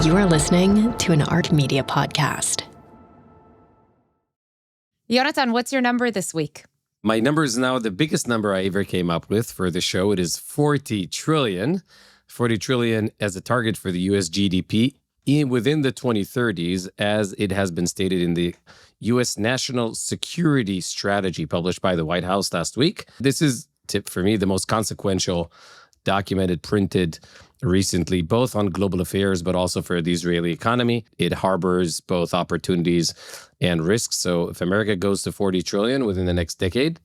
You are listening to an Art Media podcast. Jonathan, what's your number this week? My number is now the biggest number I ever came up with for the show. It is 40 trillion. 40 trillion as a target for the U.S. GDP within the 2030s, as it has been stated in the U.S. National Security Strategy published by the White House last week. This is, for me, the most consequential documented, printed recently, both on global affairs, but also for the Israeli economy. It harbors both opportunities and risks. So if America goes to 40 trillion within the next decade,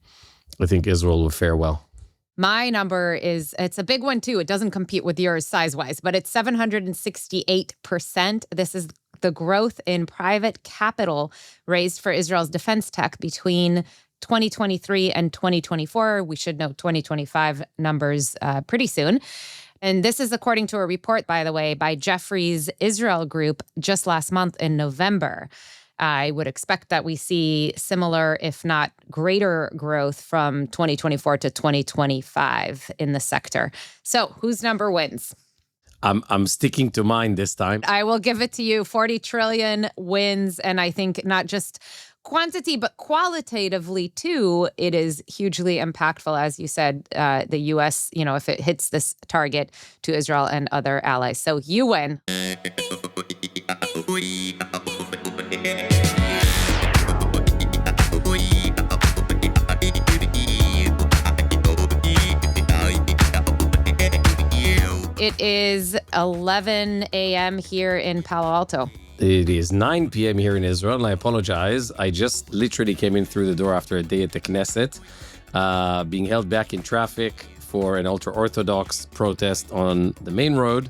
I think Israel will fare well. My number it's a big one too. It doesn't compete with yours size-wise, but it's 768%. This is the growth in private capital raised for Israel's defense tech between 2023 and 2024. We should know 2025 numbers pretty soon. And this is according to a report, by the way, by Jefferies Israel Group just last month in November. I would expect that we see similar, if not greater, growth from 2024 to 2025 in the sector. So whose number wins? I'm sticking to mine this time. I will give it to you. 40 trillion wins. And I think not just quantity, but qualitatively too, it is hugely impactful. As you said, the U.S., if it hits this target to Israel and other allies. So you win. It is 11 a.m. here in Palo Alto. It is 9 p.m. here in Israel, and I apologize. I just literally came in through the door after a day at the Knesset, being held back in traffic for an ultra-Orthodox protest on the main road,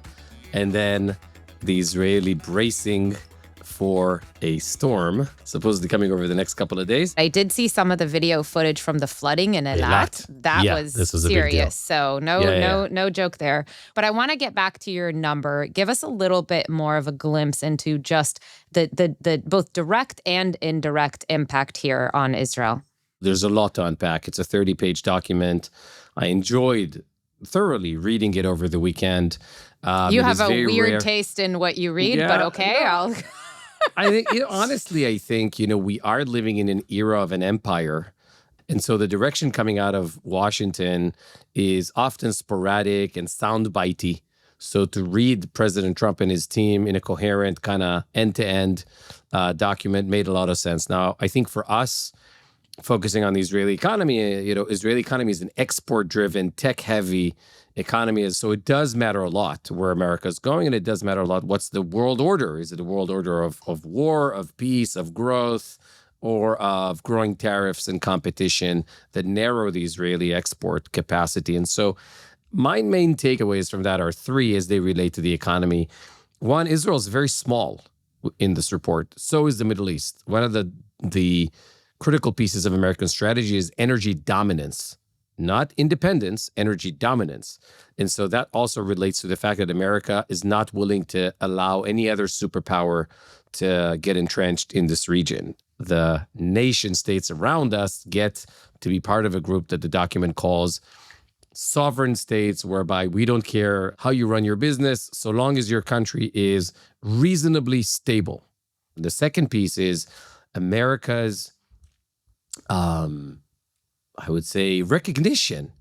and then the Israeli bracing for a storm, supposedly coming over the next couple of days. I did see some of the video footage from the flooding in Eilat. That was serious. So no joke there. But I want to get back to your number. Give us a little bit more of a glimpse into just the both direct and indirect impact here on Israel. There's a lot to unpack. It's a 30-page document. I enjoyed thoroughly reading it over the weekend. You have a weird taste in what you read, but okay, I'll... I think, honestly, I think, we are living in an era of an empire. And so the direction coming out of Washington is often sporadic and soundbitey. So to read President Trump and his team in a coherent kind of end-to-end document made a lot of sense. Now, I think for us, focusing on the Israeli economy, Israeli economy is an export-driven, tech-heavy economy. So it does matter a lot where America is going, and it does matter a lot what's the world order. Is it a world order of war, of peace, of growth, or of growing tariffs and competition that narrow the Israeli export capacity? And so my main takeaways from that are three as they relate to the economy. One, Israel is very small in this report. So is the Middle East. One of the critical pieces of American strategy is energy dominance. Not independence, energy dominance. And so that also relates to the fact that America is not willing to allow any other superpower to get entrenched in this region. The nation states around us get to be part of a group that the document calls sovereign states, whereby we don't care how you run your business, so long as your country is reasonably stable. The second piece is America's I would say recognition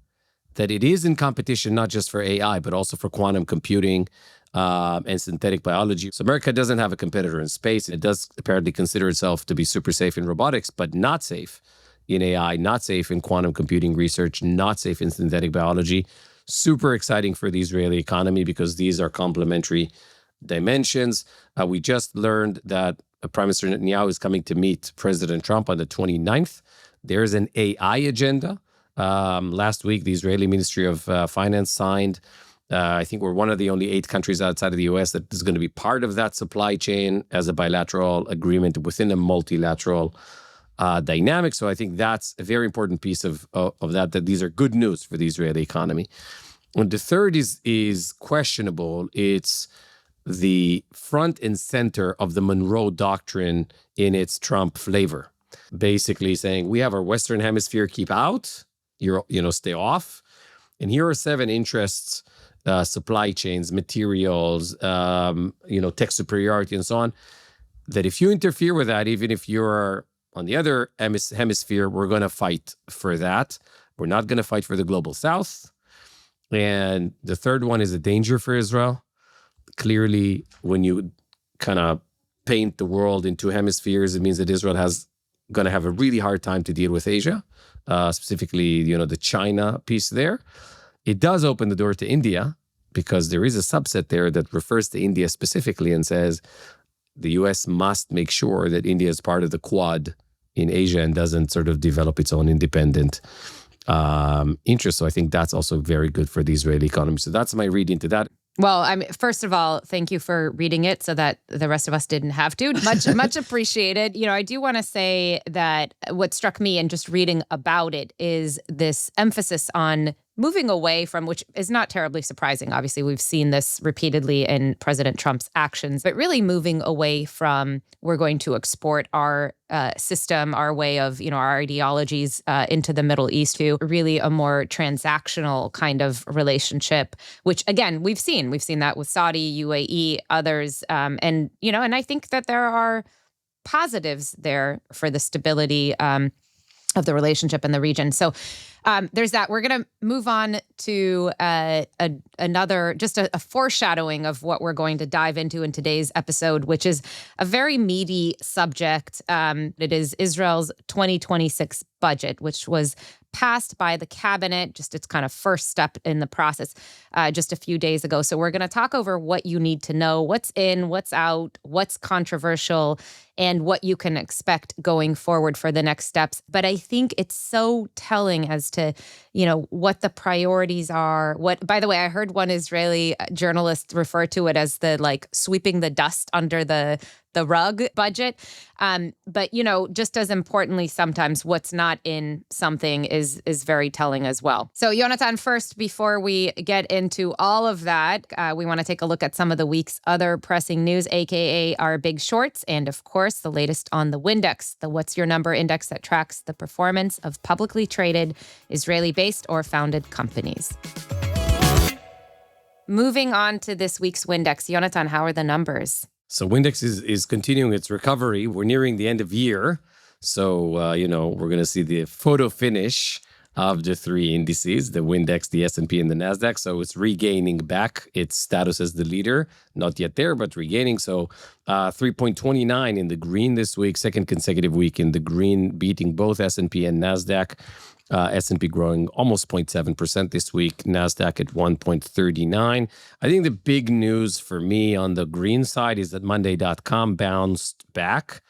that it is in competition, not just for AI, but also for quantum computing and synthetic biology. So America doesn't have a competitor in space. It does apparently consider itself to be super safe in robotics, but not safe in AI, not safe in quantum computing research, not safe in synthetic biology. Super exciting for the Israeli economy because these are complementary dimensions. We just learned that Prime Minister Netanyahu is coming to meet President Trump on the 29th. There's an AI agenda. Last week, the Israeli Ministry of Finance signed, I think we're one of the only 8 countries outside of the U.S. that is going to be part of that supply chain as a bilateral agreement within a multilateral dynamic. So I think that's a very important piece of that these are good news for the Israeli economy. And the third is questionable. It's the front and center of the Monroe Doctrine in its Trump flavor. Basically saying, we have our Western Hemisphere, keep out, stay off. And here are 7 interests supply chains, materials, tech superiority, and so on, that if you interfere with that, even if you're on the other hemisphere, we're going to fight for that. We're not going to fight for the global south. And the third one is a danger for Israel. Clearly, when you kind of paint the world in two hemispheres, it means that Israel has going to have a really hard time to deal with Asia, specifically, the China piece there. It does open the door to India, because there is a subset there that refers to India specifically and says the U.S. must make sure that India is part of the Quad in Asia and doesn't sort of develop its own independent interest. So I think that's also very good for the Israeli economy. So that's my read into that. Well, first of all, thank you for reading it so that the rest of us didn't have to. Much appreciated. I do want to say that what struck me in just reading about it is this emphasis on moving away from, which is not terribly surprising. Obviously, we've seen this repeatedly in President Trump's actions, but really moving away from we're going to export our system, our way of, our ideologies into the Middle East to really a more transactional kind of relationship, which again, we've seen that with Saudi, UAE, others. And I think that there are positives there for the stability of the relationship in the region. So there's that. We're going to move on to another, just a foreshadowing of what we're going to dive into in today's episode, which is a very meaty subject. It is Israel's 2026 budget, which was passed by the cabinet, just its kind of first step in the process just a few days ago. So we're going to talk over what you need to know, what's in, what's out, what's controversial, and what you can expect going forward for the next steps. But I think it's so telling as to, what the priorities are. By the way, I heard one Israeli journalist refer to it as the sweeping the dust under the rug budget. But, just as importantly, sometimes what's not in something is very telling as well. So, Yonatan, first, before we get into all of that, we want to take a look at some of the week's other pressing news, aka our big shorts, and of course, the latest on the WYNDEX, the What's Your Number index that tracks the performance of publicly traded Israeli-based or founded companies. Moving on to this week's WYNDEX, Yonatan, how are the numbers? So WYNDEX is continuing its recovery. We're nearing the end of year. So, we're going to see the photo finish of the three indices, the WYNDEX, the S&P, and the NASDAQ. So it's regaining back its status as the leader. Not yet there, but regaining. So 3.29 in the green this week, second consecutive week in the green, beating both S&P and NASDAQ. S&P growing almost 0.7% this week, NASDAQ at 1.39. I think the big news for me on the green side is that Monday.com bounced back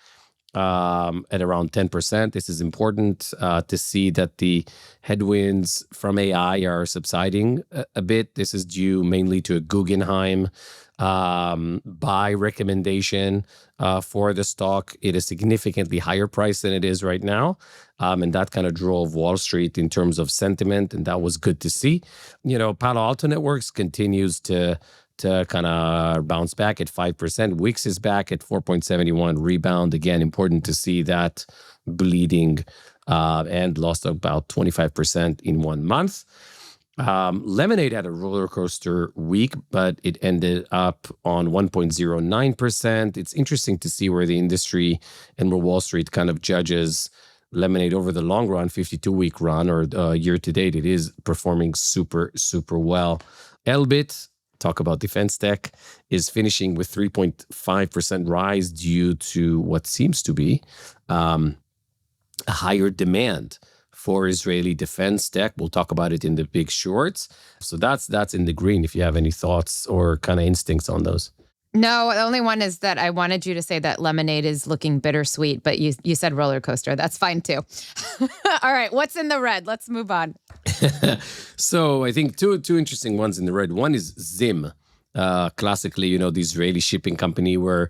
at around 10%. This is important to see that the headwinds from AI are subsiding a bit. This is due mainly to a Guggenheim buy recommendation for the stock at a significantly higher price than it is right now. And that kind of drove Wall Street in terms of sentiment, and that was good to see. Palo Alto Networks continues to kind of bounce back at 5%. Wix is back at 4.71, rebound. Again, important to see that bleeding and lost about 25% in 1 month. Lemonade had a roller coaster week, but it ended up on 1.09%. It's interesting to see where the industry and where Wall Street kind of judges Lemonade over the long run, 52-week run or year to date. It is performing super, super well. Elbit, talk about defense tech, is finishing with 3.5% rise due to what seems to be a higher demand for Israeli defense tech. We'll talk about it in the big shorts. So that's in the green, if you have any thoughts or kind of instincts on those. No, the only one is that I wanted you to say that Lemonade is looking bittersweet, but you said roller coaster. That's fine too. All right, what's in the red? Let's move on. So I think two interesting ones in the red. One is Zim. Classically, the Israeli shipping company where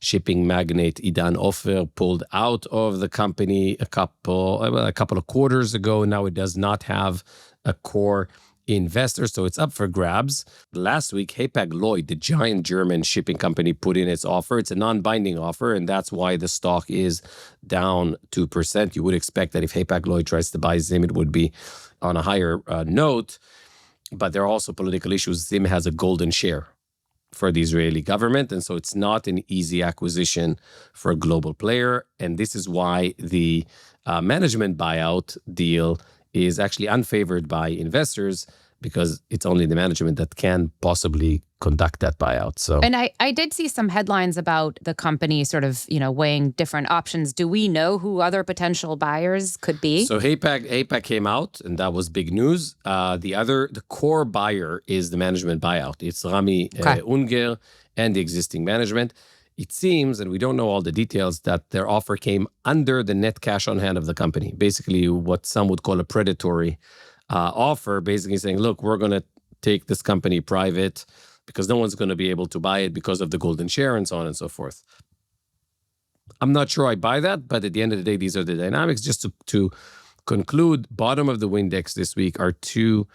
shipping magnate Idan Ofer pulled out of the company a couple of quarters ago. Now it does not have a core investor, so it's up for grabs. Last week, Hapag Lloyd, the giant German shipping company, put in its offer. It's a non-binding offer, and that's why the stock is down 2%. You would expect that if Hapag Lloyd tries to buy Zim, it would be on a higher note. but there are also political issues. Zim has a golden share for the Israeli government, and so it's not an easy acquisition for a global player. And this is why the management buyout deal is actually unfavored by investors, because it's only the management that can possibly conduct that buyout. So, and I did see some headlines about the company sort of, weighing different options. Do we know who other potential buyers could be? So APAC came out, and that was big news. The core buyer is the management buyout. It's Rami Unger and the existing management. It seems, and we don't know all the details, that their offer came under the net cash on hand of the company. Basically, what some would call a predatory offer, basically saying, look, we're going to take this company private because no one's going to be able to buy it because of the golden share and so on and so forth. I'm not sure I buy that, but at the end of the day, these are the dynamics. Just to conclude, bottom of the WYNDEX this week are two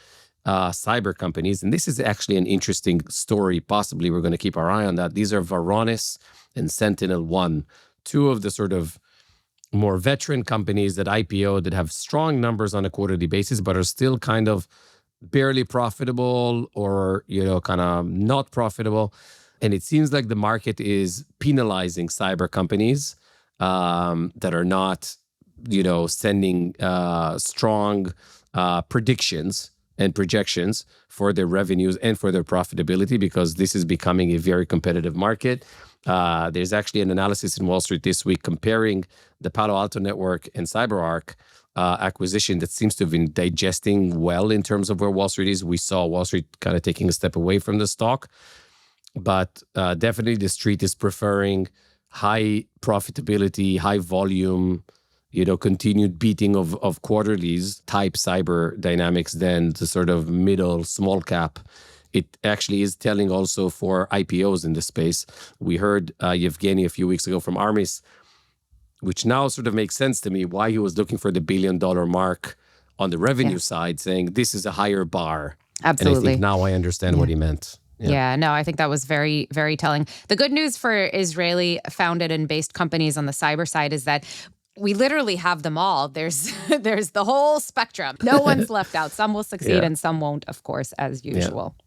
cyber companies. And this is actually an interesting story. Possibly we're going to keep our eye on that. These are Varonis and Sentinel One, two of the sort of more veteran companies that IPO that have strong numbers on a quarterly basis, but are still kind of barely profitable or, kind of not profitable. And it seems like the market is penalizing cyber companies that are not, sending strong predictions and projections for their revenues and for their profitability, because this is becoming a very competitive market. There's actually an analysis in Wall Street this week comparing the Palo Alto Network and CyberArk acquisition that seems to have been digesting well in terms of where Wall Street is. We saw Wall Street kind of taking a step away from the stock, but definitely the street is preferring high profitability, high volume, continued beating of quarterlies type cyber dynamics than the sort of middle small cap. It actually is telling also for IPOs in this space. We heard Yevgeny a few weeks ago from Armis, which now sort of makes sense to me why he was looking for the $1 billion mark on the revenue side, saying this is a higher bar. Absolutely. And I think now I understand what he meant. Yeah, no, I think that was very, very telling. The good news for Israeli founded and based companies on the cyber side is that we literally have them all. There's the whole spectrum. No one's left out. Some will succeed and some won't, of course, as usual. Yeah.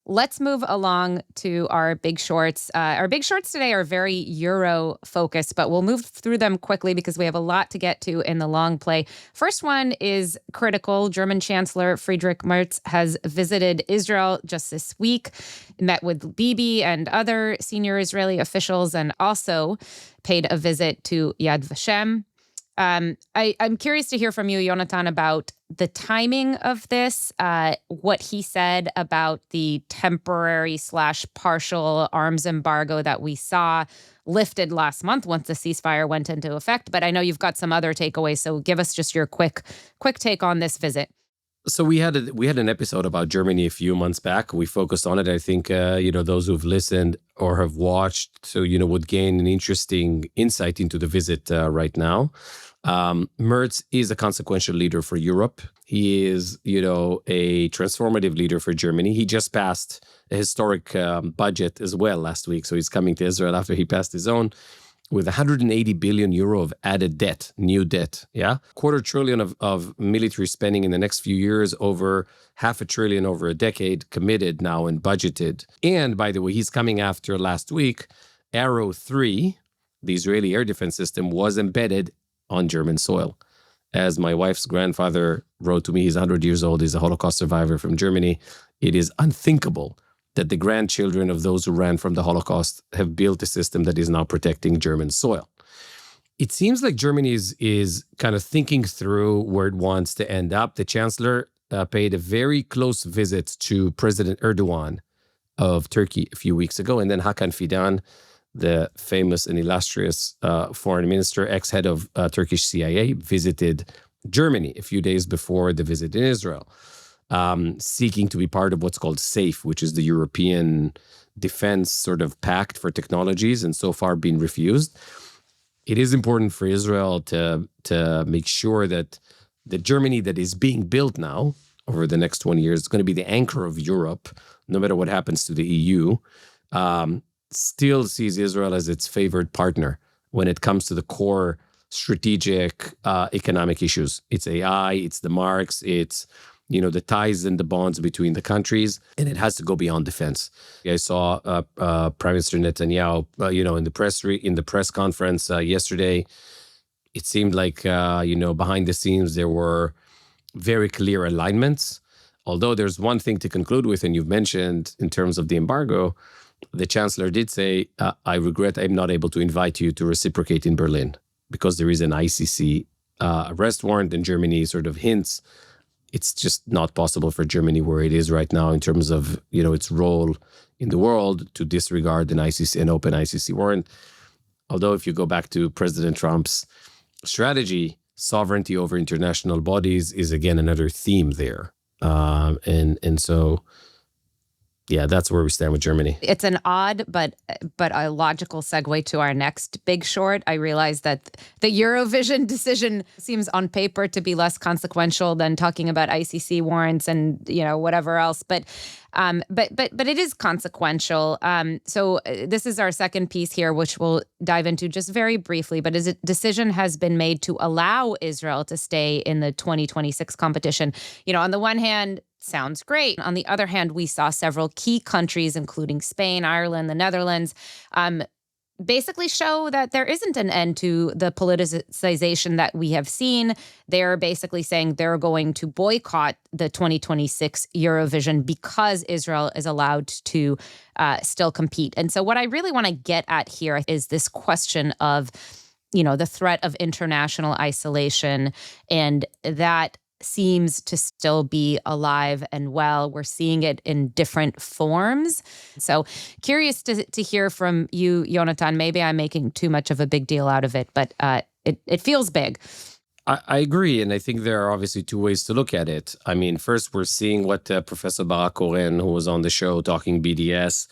Let's move along to our big shorts. Our big shorts today are very Euro focused, but we'll move through them quickly because we have a lot to get to in the long play. First one is critical. German Chancellor Friedrich Merz has visited Israel just this week, met with Bibi and other senior Israeli officials, and also paid a visit to Yad Vashem. I'm curious to hear from you, Yonatan, about the timing of this, what he said about the temporary / partial arms embargo that we saw lifted last month once the ceasefire went into effect. But I know you've got some other takeaways, so give us just your quick take on this visit. So we had an episode about Germany a few months back. We focused on it. I think those who've listened or have watched, would gain an interesting insight into the visit right now. Merz is a consequential leader for Europe. He is, a transformative leader for Germany. He just passed a historic budget as well last week. So he's coming to Israel after he passed his own with 180 billion euro of added debt, new debt. Yeah. $250 billion of military spending in the next few years, over $500 billion over a decade committed now and budgeted. And by the way, he's coming after last week, Arrow 3, the Israeli air defense system, was embedded on German soil. As my wife's grandfather wrote to me, he's 100 years old, he's a Holocaust survivor from Germany. It is unthinkable that the grandchildren of those who ran from the Holocaust have built a system that is now protecting German soil. It seems like Germany is kind of thinking through where it wants to end up. The Chancellor paid a very close visit to President Erdogan of Turkey a few weeks ago, and then Hakan Fidan, the famous and illustrious foreign minister, ex-head of Turkish CIA, visited Germany a few days before the visit in Israel, seeking to be part of what's called SAFE, which is the European defense sort of pact for technologies, and so far been refused. It is important for Israel to make sure that the Germany that is being built now over the next 20 years is going to be the anchor of Europe, no matter what happens to the EU. Still sees Israel as its favored partner when it comes to the core strategic economic issues. It's AI, it's the marks, it's the ties and the bonds between the countries, and it has to go beyond defense. I saw Prime Minister Netanyahu, in the press conference yesterday. It seemed like, behind the scenes, there were very clear alignments. Although there's one thing to conclude with, and you've mentioned in terms of the embargo, the Chancellor did say, I regret I'm not able to invite you to reciprocate in Berlin because there is an ICC arrest warrant, and Germany sort of hints it's just not possible for Germany where it is right now in terms of, its role in the world to disregard an open ICC warrant. Although if you go back to President Trump's strategy, sovereignty over international bodies is again another theme there. And so, yeah, that's where we stand with Germany. It's an odd but a logical segue to our next big short. I realize that the Eurovision decision seems on paper to be less consequential than talking about ICC warrants and whatever else. But it is consequential. So this is our second piece here, which we'll dive into just very briefly. But a decision has been made to allow Israel to stay in the 2026 competition. On the one hand, sounds great. On the other hand, we saw several key countries, including Spain, Ireland, the Netherlands, basically show that there isn't an end to the politicization that we have seen. They're basically saying they're going to boycott the 2026 Eurovision because Israel is allowed to still compete. And so what I really want to get at here is this question of, the threat of international isolation, and that seems to still be alive and well. We're seeing it in different forms. So curious to hear from you, Yonatan. Maybe I'm making too much of a big deal out of it, but it feels big. I agree. And I think there are obviously two ways to look at it. I mean, first, we're seeing what Professor Barak Oren, who was on the show talking BDS,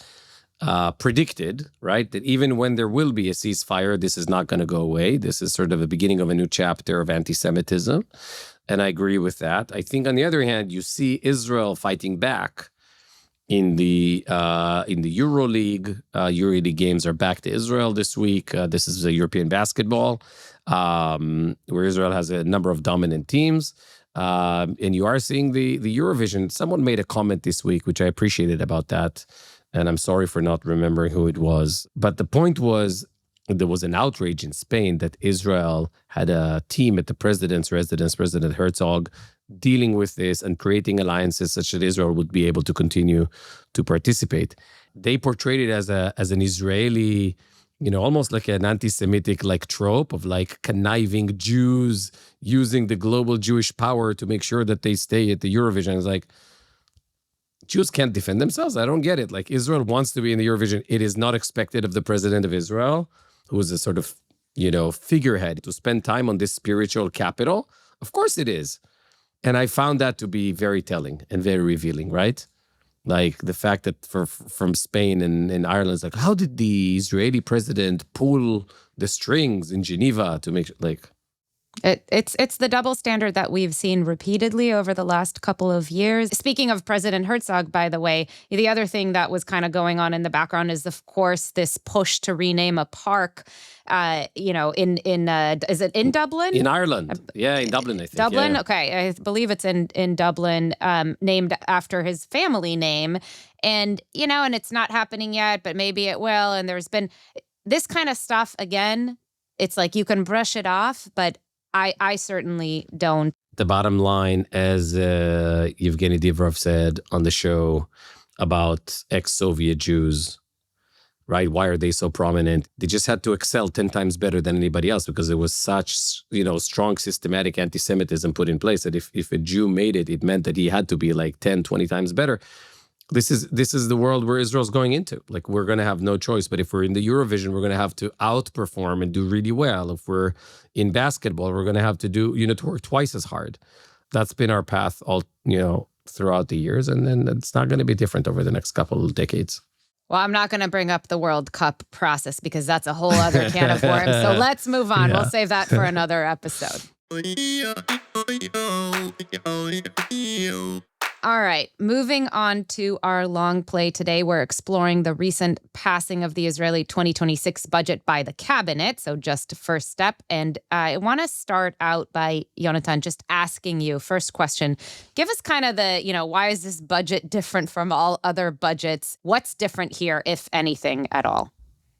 predicted, right? That even when there will be a ceasefire, this is not going to go away. This is sort of the beginning of a new chapter of anti-Semitism. And I agree with that. I think, on the other hand, you see Israel fighting back in the EuroLeague. EuroLeague games are back to Israel this week. This is a European basketball, where Israel has a number of dominant teams. And you are seeing the Eurovision. Someone made a comment this week, which I appreciated about that. And I'm sorry for not remembering who it was. But the point was, there was an outrage in Spain that Israel had a team at the president's residence, President Herzog, dealing with this and creating alliances such that Israel would be able to continue to participate. They portrayed it as an Israeli, almost like an anti-Semitic trope of conniving Jews using the global Jewish power to make sure that they stay at the Eurovision. It's like, Jews can't defend themselves. I don't get it. Israel wants to be in the Eurovision. It is not expected of the president of Israel, who is a sort of, figurehead, to spend time on this spiritual capital. Of course it is. And I found that to be very telling and very revealing, right? The fact that from Spain and Ireland, it's how did the Israeli president pull the strings in Geneva to make It's the double standard that we've seen repeatedly over the last couple of years. Speaking of President Herzog, by the way, the other thing that was kind of going on in the background is, of course, this push to rename a park. Is it in Dublin? In Ireland, yeah, in Dublin, I think. Dublin, yeah. Okay, I believe it's in Dublin, named after his family name, and and it's not happening yet, but maybe it will. And there's been this kind of stuff again. It's like you can brush it off, but I certainly don't. The bottom line, as Yevgeny Divrov said on the show about ex-Soviet Jews, right? Why are they so prominent? They just had to excel 10 times better than anybody else because there was such, strong systematic anti-Semitism put in place that if a Jew made it, it meant that he had to be 10, 20 times better. This is the world where Israel's going into. We're going to have no choice. But if we're in the Eurovision, we're going to have to outperform and do really well. If we're in basketball, we're going to have to do, to work twice as hard. That's been our path all, throughout the years. And then it's not going to be different over the next couple of decades. Well, I'm not going to bring up the World Cup process because that's a whole other can of worms. So let's move on. Yeah. We'll save that for another episode. All right, moving on to our long play today. We're exploring the recent passing of the Israeli 2026 budget by the cabinet. So just first step. And I want to start out by, Yonatan, just asking you, first question, give us kind of the, why is this budget different from all other budgets? What's different here, if anything at all?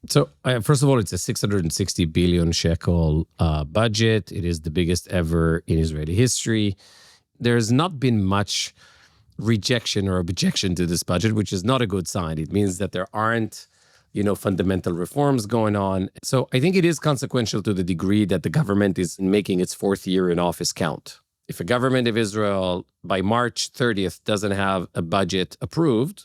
So first of all, it's a 660 billion shekel budget. It is the biggest ever in Israeli history. There's not been much rejection or objection to this budget, which is not a good sign. It means that there aren't, fundamental reforms going on. So I think it is consequential to the degree that the government is making its fourth year in office count. If a government of Israel by March 30th doesn't have a budget approved,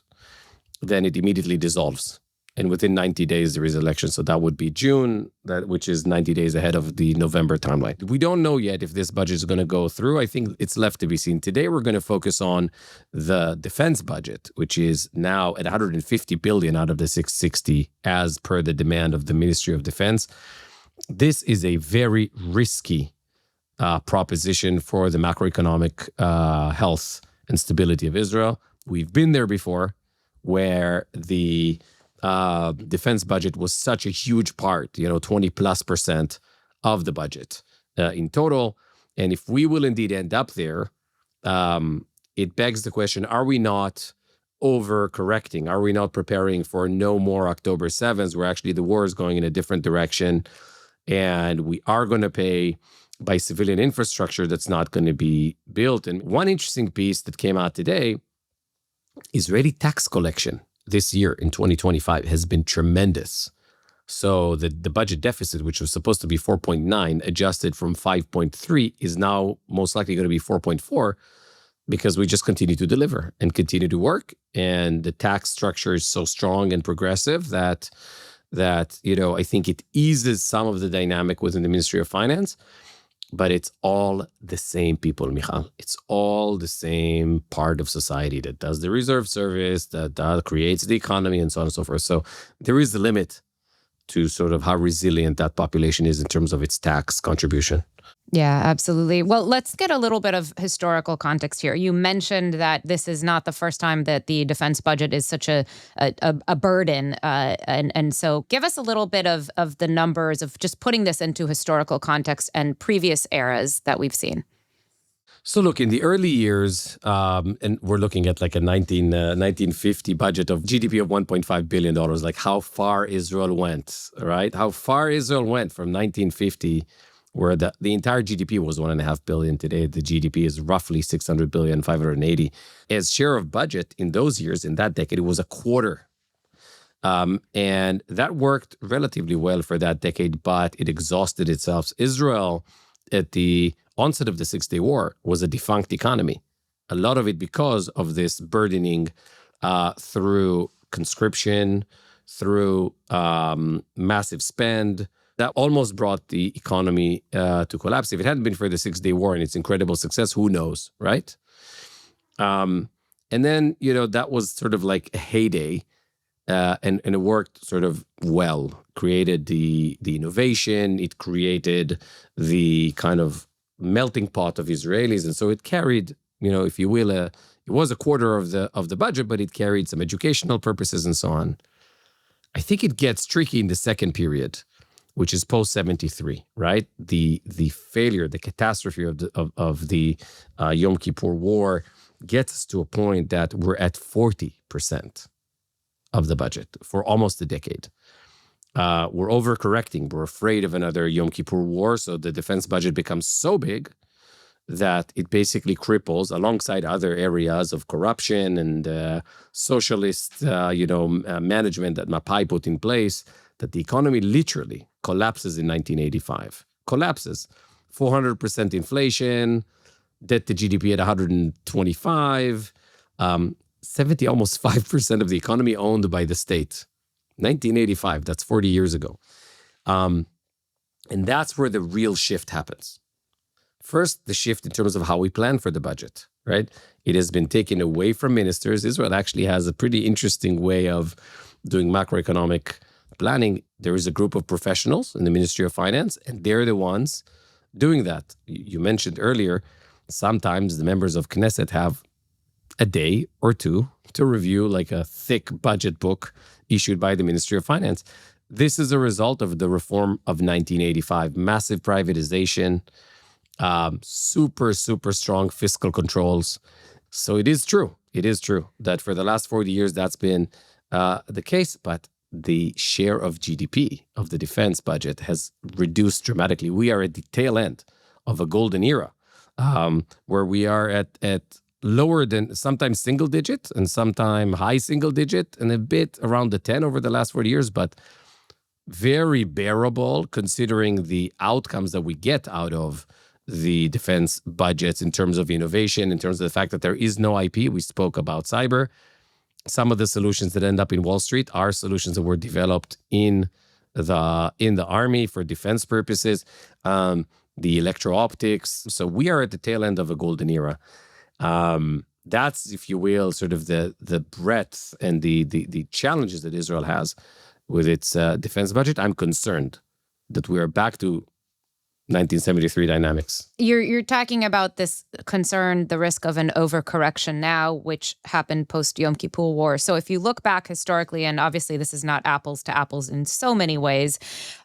then it immediately dissolves. And within 90 days, there is election. So that would be June, which is 90 days ahead of the November timeline. We don't know yet if this budget is going to go through. I think it's left to be seen. Today, we're going to focus on the defense budget, which is now at 150 billion out of the 660, as per the demand of the Ministry of Defense. This is a very risky proposition for the macroeconomic health and stability of Israel. We've been there before, where the defense budget was such a huge part, 20+% of the budget in total. And if we will indeed end up there, it begs the question, are we not overcorrecting? Are we not preparing for no more October 7th, where actually the war is going in a different direction and we are going to pay by civilian infrastructure that's not going to be built? And one interesting piece that came out today, Israeli tax collection this year in 2025 has been tremendous. So the budget deficit, which was supposed to be 4.9, adjusted from 5.3, is now most likely going to be 4.4, because we just continue to deliver and continue to work. And the tax structure is so strong and progressive that I think it eases some of the dynamic within the Ministry of Finance. But it's all the same people, Michal. It's all the same part of society that does the reserve service, that creates the economy, and so on and so forth. So there is a limit to sort of how resilient that population is in terms of its tax contribution. Yeah, absolutely. Well, let's get a little bit of historical context here. You mentioned that this is not the first time that the defense budget is such a burden. And so give us a little bit of the numbers of just putting this into historical context and previous eras that we've seen. So look, in the early years, and we're looking at like a 1950 budget of GDP of $1.5 billion, like how far Israel went, right? How far Israel went from 1950, where the entire GDP was $1.5 billion. Today, the GDP is roughly $600 billion, 580. As share of budget in those years, in that decade, it was a quarter. And that worked relatively well for that decade, but it exhausted itself. Israel, at the onset of the Six-Day War, was a defunct economy. A lot of it because of this burdening through conscription, through massive spend, that almost brought the economy to collapse. If it hadn't been for the Six-Day War and its incredible success, who knows, right? And then, that was sort of like a heyday, and it worked sort of well. Created the innovation, it created the kind of melting pot of Israelis, and so it carried, if you will, it was a quarter of the budget, but it carried some educational purposes and so on. I think it gets tricky in the second period, which is post-73, right? The failure, the catastrophe of the Yom Kippur War gets us to a point that we're at 40% of the budget for almost a decade. We're overcorrecting. We're afraid of another Yom Kippur War, so the defense budget becomes so big that it basically cripples, alongside other areas of corruption and socialist, management that Mapai put in place, that the economy literally collapses in 1985. Collapses. 400% inflation, debt to GDP at 125, 70, almost 5% of the economy owned by the state. 1985, that's 40 years ago. And that's where the real shift happens. First, the shift in terms of how we plan for the budget, right? It has been taken away from ministers. Israel actually has a pretty interesting way of doing macroeconomic planning. There is a group of professionals in the Ministry of Finance, and they're the ones doing that. You mentioned earlier, sometimes the members of Knesset have a day or two to review like a thick budget book issued by the Ministry of Finance. This is a result of the reform of 1985, massive privatization, super, super strong fiscal controls. So it is true that for the last 40 years, that's been the case. But the share of GDP of the defense budget has reduced dramatically. We are at the tail end of a golden era, where we are at lower than sometimes single digit and sometimes high single digit and a bit around the 10 over the last 40 years, but very bearable considering the outcomes that we get out of the defense budgets in terms of innovation, in terms of the fact that there is no IP. We spoke about cyber. Some of the solutions that end up in Wall Street are solutions that were developed in the army for defense purposes, the electro-optics. So we are at the tail end of a golden era. That's, if you will, sort of the breadth and the challenges that Israel has with its defense budget. I'm concerned that we are back to 1973 dynamics. You're talking about this concern, the risk of an overcorrection now, which happened post Yom Kippur War. So if you look back historically, and obviously this is not apples to apples in so many ways,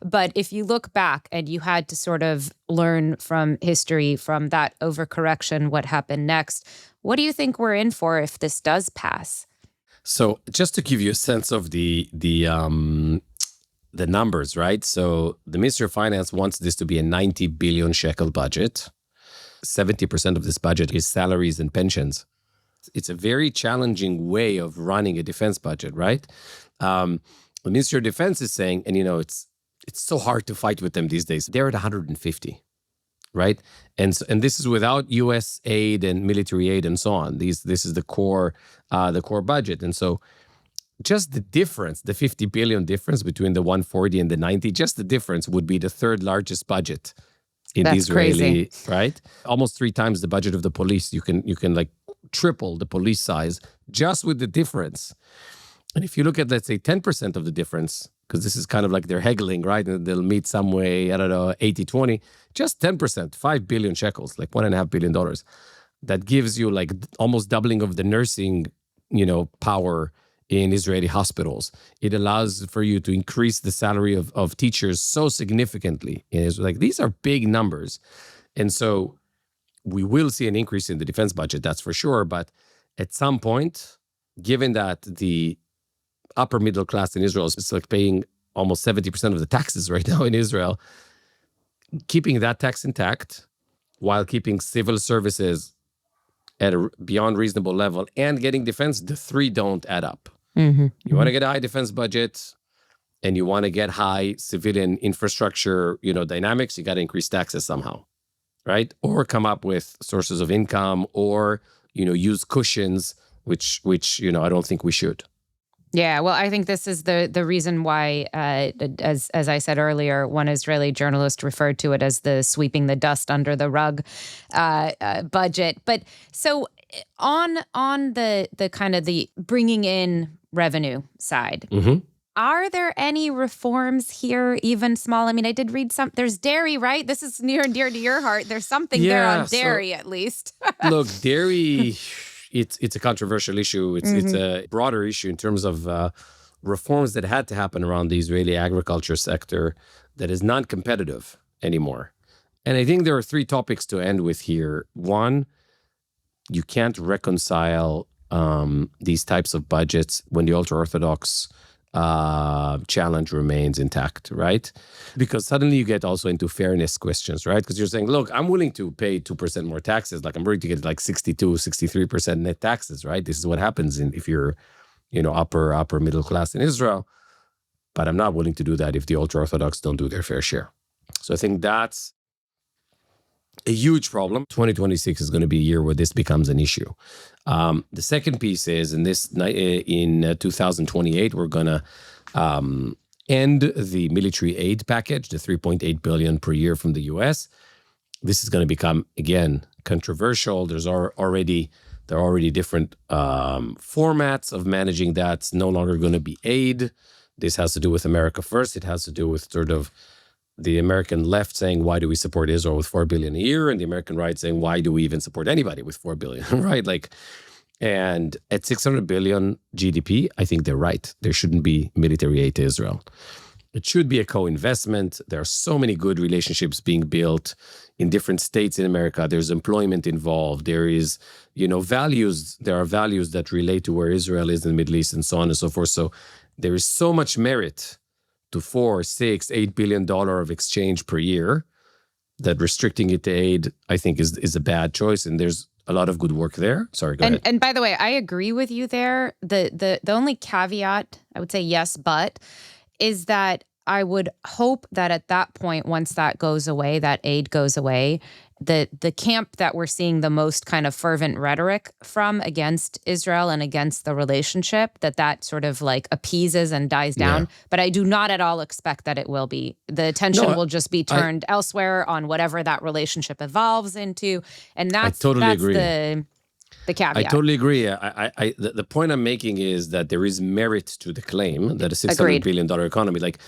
but if you look back and you had to sort of learn from history, from that overcorrection, what happened next, what do you think we're in for if this does pass? So just to give you a sense of the numbers, right? So the Ministry of Finance wants this to be a 90 billion shekel budget. 70% of this budget is salaries and pensions. It's a very challenging way of running a defense budget, right? The Ministry of Defense is saying, and it's so hard to fight with them these days. They're at 150, right? And this is without U.S. aid and military aid and so on. This is the core budget, and so. Just the difference, the 50 billion difference between the 140 and the 90, just the difference would be the third largest budget in the Israeli, crazy. Right? Almost 3 times the budget of the police. You can like triple the police size just with the difference. And if you look at, let's say, 10% of the difference, because this is kind of like they're haggling, right? And they'll meet some way, 80-20, just 10%, 5 billion shekels, like $1.5 billion. That gives you like almost doubling of the nursing, power in Israeli hospitals. It allows for you to increase the salary of teachers so significantly. Like these are big numbers. And so we will see an increase in the defense budget, that's for sure. But at some point, given that the upper middle class in Israel is like paying almost 70% of the taxes right now in Israel, keeping that tax intact while keeping civil services at a beyond reasonable level and getting defense, the three don't add up. Mm-hmm. You want to get a high defense budget and you want to get high civilian infrastructure, dynamics, you got to increase taxes somehow, right? Or come up with sources of income or, use cushions, which I don't think we should. Yeah, well, I think this is the reason why, as I said earlier, one Israeli journalist referred to it as the sweeping the dust under the rug budget. But so on the kind of the bringing in revenue side, mm-hmm. Are there any reforms here, even small? I mean, I did read there's dairy, right? This is near and dear to your heart. There's something there on dairy, at least. Look, dairy... It's a controversial issue. It's a broader issue in terms of reforms that had to happen around the Israeli agriculture sector that is non-competitive anymore. And I think there are 3 topics to end with here. One, you can't reconcile these types of budgets when the ultra-Orthodox challenge remains intact, right? Because suddenly you get also into fairness questions, right? Because you're saying, look, I'm willing to pay 2% more taxes. Like I'm willing to get like 62, 63% net taxes, right? This is what happens if you're, upper middle class in Israel. But I'm not willing to do that if the ultra-Orthodox don't do their fair share. So I think that's a huge problem. 2026 is going to be a year where this becomes an issue. The second piece is in 2028, we're going to end the military aid package, the $3.8 billion per year from the U.S. This is going to become, again, controversial. There are already different formats of managing that. It's no longer going to be aid. This has to do with America first. It has to do with sort of the American left saying, why do we support Israel with $4 billion a year? And the American right saying, why do we even support anybody with $4 billion, right? Like, And at 600 billion GDP, I think they're right. There shouldn't be military aid to Israel. It should be a co-investment. There are so many good relationships being built in different states in America. There's employment involved. There is, values. There are values that relate to where Israel is in the Middle East and so on and so forth. So there is so much merit to $4, $6, $8 billion of exchange per year that restricting it to aid, I think, is a bad choice. And there's a lot of good work there. Sorry, go ahead. And by the way, I agree with you there. The only caveat, I would say yes, but is that I would hope that at that point, once that goes away, that aid goes away, the camp that we're seeing the most kind of fervent rhetoric from against Israel and against the relationship, that sort of like appeases and dies down. Yeah. But I do not at all expect that it will be. The attention will just be turned elsewhere on whatever that relationship evolves into. And that's agree. The caveat. I totally agree. The point I'm making is that there is merit to the claim that a $600 billion economy, like,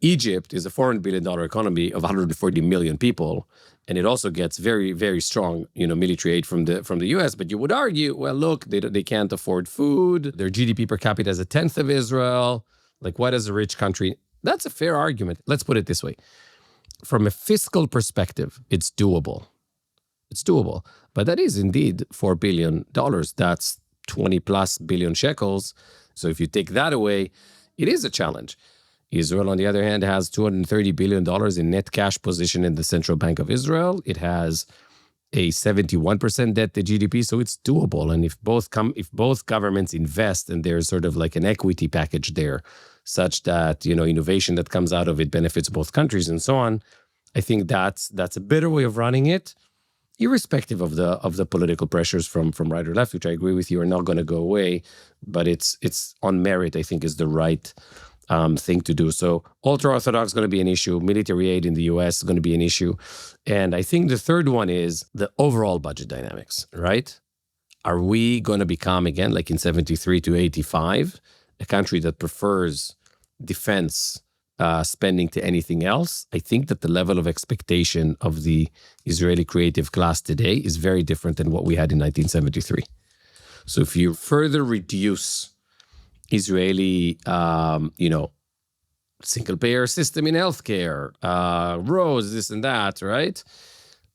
Egypt is a $400 billion economy of 140 million people. And it also gets very, very strong, military aid from the U.S. But you would argue, well, look, they can't afford food. Their GDP per capita is a tenth of Israel. Like, what is a rich country? That's a fair argument. Let's put it this way. From a fiscal perspective, it's doable. It's doable. But that is indeed $4 billion. That's 20 plus billion shekels. So if you take that away, it is a challenge. Israel, on the other hand, has $230 billion in net cash position in the Central Bank of Israel. It has a 71% debt to GDP, so it's doable. And if both governments invest, and there's sort of like an equity package there, such that innovation that comes out of it benefits both countries and so on, I think that's a better way of running it, irrespective of the political pressures from right or left, which I agree with you are not going to go away. But it's on merit, I think, is the right thing to do. So ultra-Orthodox is going to be an issue. Military aid in the U.S. is going to be an issue. And I think the third one is the overall budget dynamics, right? Are we going to become, again, like in 73 to 85, a country that prefers defense spending to anything else? I think that the level of expectation of the Israeli creative class today is very different than what we had in 1973. So if you further reduce Israeli, single-payer system in healthcare, roads, this and that, right?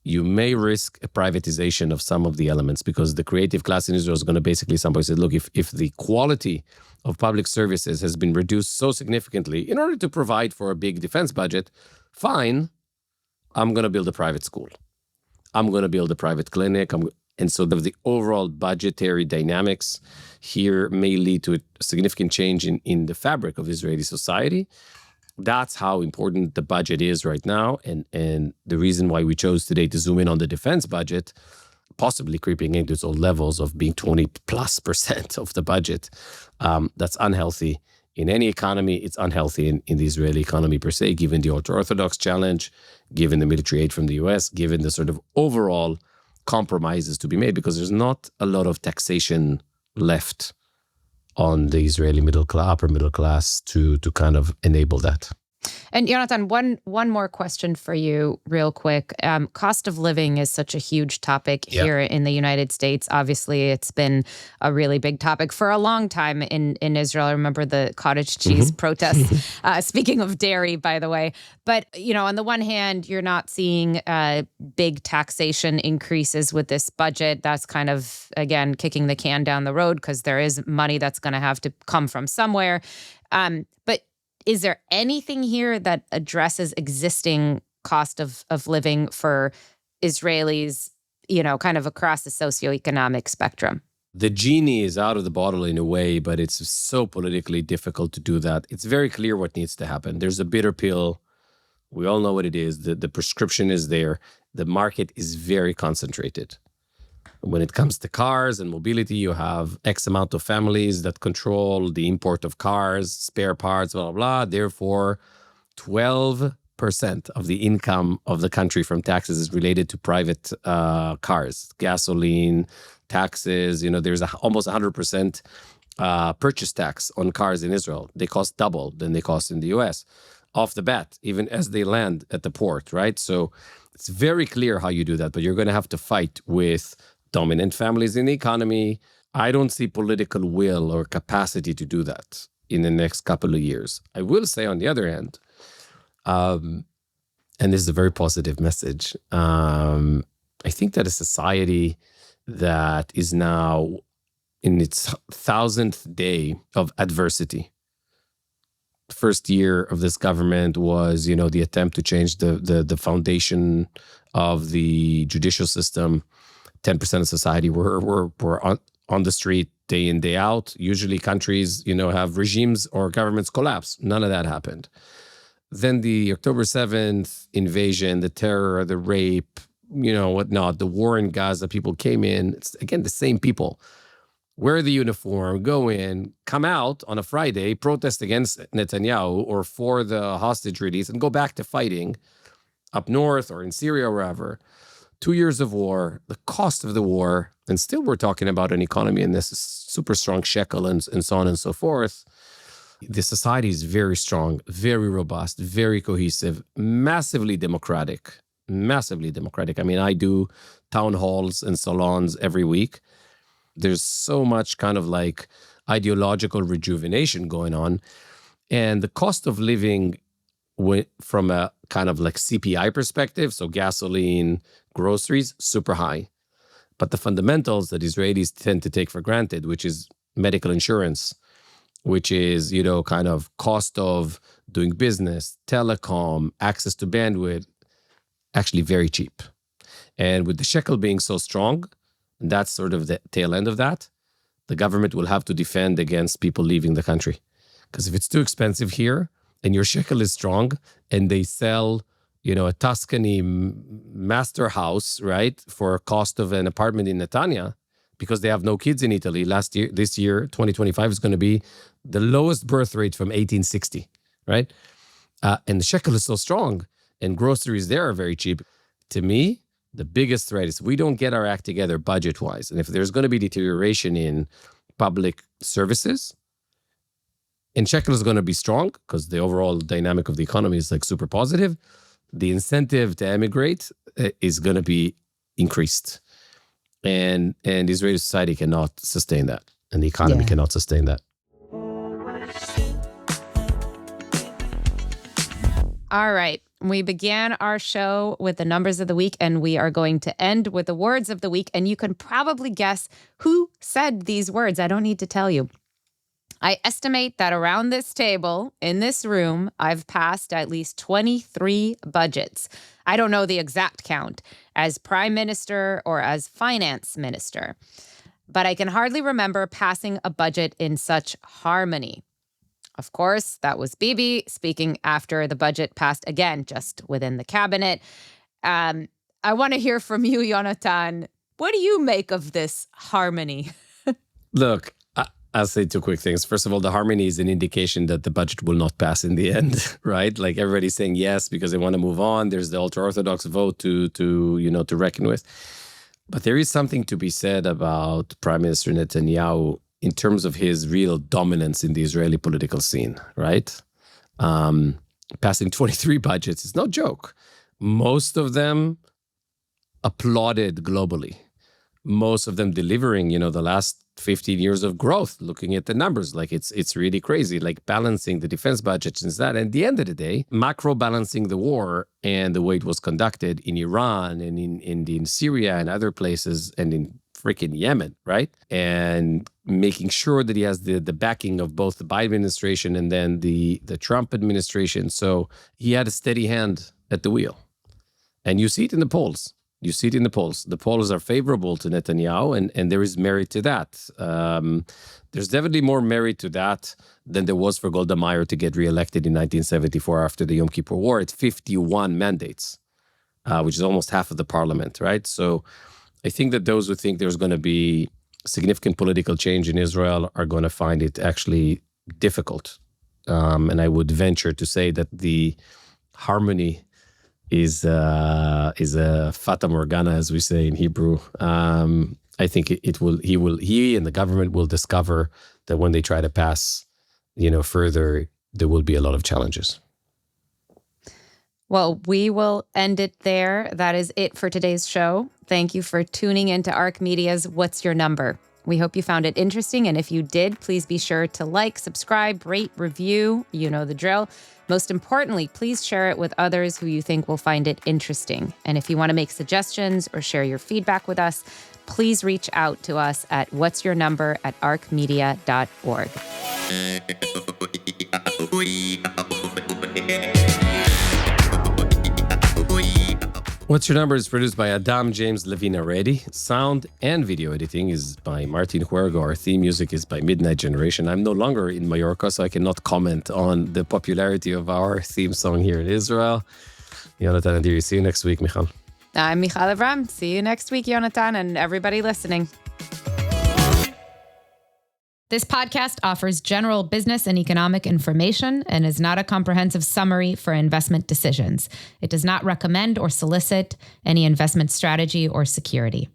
You may risk a privatization of some of the elements, because the creative class in Israel is going to basically somebody say, look, if the quality of public services has been reduced so significantly in order to provide for a big defense budget, fine, I'm going to build a private school. I'm going to build a private clinic. And so the overall budgetary dynamics here may lead to a significant change in the fabric of Israeli society. That's how important the budget is right now. And the reason why we chose today to zoom in on the defense budget, possibly creeping into its old levels of being 20+% of the budget. That's unhealthy in any economy. It's unhealthy in the Israeli economy per se, given the ultra-Orthodox challenge, given the military aid from the US, given the sort of overall compromises to be made, because there's not a lot of taxation left on the Israeli upper middle class to kind of enable that. And Jonathan, one more question for you real quick. Cost of living is such a huge topic here in the United States. Obviously, it's been a really big topic for a long time in Israel. I remember the cottage cheese protests. Speaking of dairy, by the way. But, on the one hand, you're not seeing big taxation increases with this budget. That's kind of, again, kicking the can down the road, because there is money that's going to have to come from somewhere. But is there anything here that addresses existing cost of living for Israelis, kind of across the socioeconomic spectrum? The genie is out of the bottle in a way, but it's so politically difficult to do that. It's very clear what needs to happen. There's a bitter pill. We all know what it is. The prescription is there. The market is very concentrated. When it comes to cars and mobility, you have X amount of families that control the import of cars, spare parts, blah, blah, blah. Therefore, 12% of the income of the country from taxes is related to private cars, gasoline, taxes. There's almost 100% purchase tax on cars in Israel. They cost double than they cost in the US off the bat, even as they land at the port, right? So it's very clear how you do that, but you're going to have to fight with dominant families in the economy, I don't see political will or capacity to do that in the next couple of years. I will say, on the other hand, and this is a very positive message, I think that a society that is now in its 1,000th day of adversity. First year of this government was, the attempt to change the foundation of the judicial system. 10% of society were on the street day in, day out. Usually countries, have regimes or governments collapse. None of that happened. Then the October 7th invasion, the terror, the rape, whatnot, the war in Gaza, people came in. It's, again, the same people. Wear the uniform, go in, come out on a Friday, protest against Netanyahu or for the hostage release, and go back to fighting up north or in Syria or wherever. 2 years of war, the cost of the war, and still we're talking about an economy in this super strong shekel and so on and so forth. The society is very strong, very robust, very cohesive, massively democratic. I mean, I do town halls and salons every week. There's so much kind of like ideological rejuvenation going on. And the cost of living from a kind of like CPI perspective, so gasoline, groceries, super high. But the fundamentals that Israelis tend to take for granted, which is medical insurance, which is, kind of cost of doing business, telecom, access to bandwidth, actually very cheap. And with the shekel being so strong, and that's sort of the tail end of that, the government will have to defend against people leaving the country. Because if it's too expensive here and your shekel is strong and they sell, a Tuscany master house, right, for a cost of an apartment in Netanya, because they have no kids in Italy this year, 2025 is going to be the lowest birth rate from 1860, right? And the shekel is so strong and groceries there are very cheap. To me, the biggest threat is we don't get our act together budget-wise. And if there's going to be deterioration in public services, and shekel is going to be strong because the overall dynamic of the economy is like super positive, the incentive to emigrate is going to be increased. And Israeli society cannot sustain that. And the economy cannot sustain that. All right. We began our show with the numbers of the week, and we are going to end with the words of the week. And you can probably guess who said these words. I don't need to tell you. I estimate that around this table, in this room, I've passed at least 23 budgets. I don't know the exact count as prime minister or as finance minister, but I can hardly remember passing a budget in such harmony. Of course, that was Bibi speaking after the budget passed again, just within the cabinet. I want to hear from you, Yonatan. What do you make of this harmony? Look, I'll say two quick things. First of all, the harmony is an indication that the budget will not pass in the end, right? Like everybody's saying yes because they want to move on. There's the ultra-Orthodox vote to reckon with. But there is something to be said about Prime Minister Netanyahu in terms of his real dominance in the Israeli political scene, right? Passing 23 budgets is no joke. Most of them applauded globally. Most of them delivering, the last 15 years of growth, looking at the numbers, like it's really crazy, like balancing the defense budgets and that. And at the end of the day, macro balancing the war and the way it was conducted in Iran and in Syria and other places and in freaking Yemen, right? And making sure that he has the backing of both the Biden administration and then the Trump administration. So he had a steady hand at the wheel. And you see it in the polls. The polls are favorable to Netanyahu, and there is merit to that. There's definitely more merit to that than there was for Golda Meir to get reelected in 1974 after the Yom Kippur War at 51 mandates, which is almost half of the parliament, right? So I think that those who think there's going to be significant political change in Israel are going to find it actually difficult. And I would venture to say that the harmony is a fata morgana, as we say in Hebrew. I think he and the government will discover that when they try to pass, further, there will be a lot of challenges. Well, we will end it there. That is it for today's show. Thank you for tuning into ARC Media's What's Your Number? We hope you found it interesting. And if you did, please be sure to like, subscribe, rate, review. You know the drill. Most importantly, please share it with others who you think will find it interesting. And if you want to make suggestions or share your feedback with us, please reach out to us at whatsyournumber@arcmedia.org. What's Your Number is produced by Adam James Levina Reddy. Sound and video editing is by Martin Huergo. Our theme music is by Midnight Generation. I'm no longer in Mallorca, so I cannot comment on the popularity of our theme song here in Israel. Yonatan and Diri, see you next week, Michal. I'm Michal Avram. See you next week, Yonatan, and everybody listening. This podcast offers general business and economic information and is not a comprehensive summary for investment decisions. It does not recommend or solicit any investment strategy or security.